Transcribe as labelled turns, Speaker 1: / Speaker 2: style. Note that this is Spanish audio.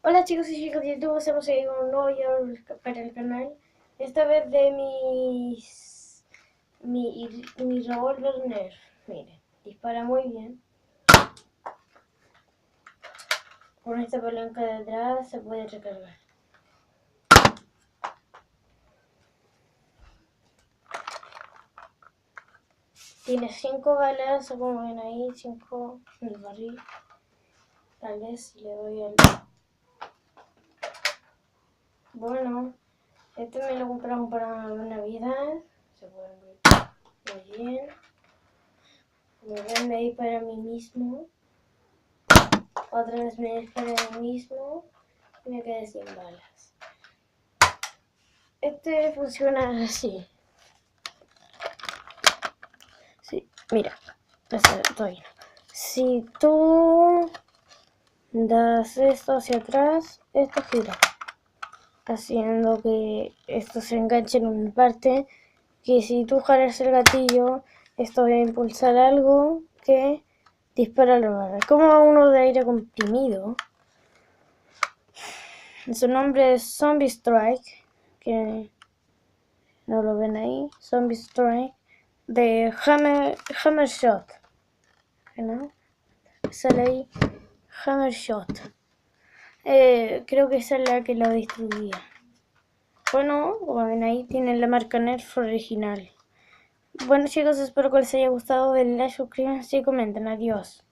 Speaker 1: Hola chicos y chicas de YouTube, estamos ahí con un nuevo video para el canal. Esta vez de mi revólver nerf. Miren, dispara muy bien. Con esta palanca de atrás se puede recargar. Tiene 5 balas, como ven ahí, 5 en el barril. Tal vez si le doy al... Bueno, este me lo compraron para Navidad. Se pueden ver muy bien. Como ven, me di para mí mismo. Otra vez me disparé a mí mismo y me quedé sin balas. Este funciona así. Sí, mira, estoy bien. Si tú das esto hacia atrás, esto gira, haciendo que esto se enganche en una parte, que si tú jalas el gatillo, esto va a impulsar algo que dispara la bala. Como uno de aire comprimido. Su nombre es Zombie Strike, que no lo ven ahí. Zombie Strike de Hammer Shot, ¿no? Sale ahí Hammer Shot. Creo que esa es la que lo distribuía. Bueno, como ven ahí, tienen la marca Nerf original. Bueno chicos, espero que les haya gustado. Denle like, suscríbanse y comenten. Adiós.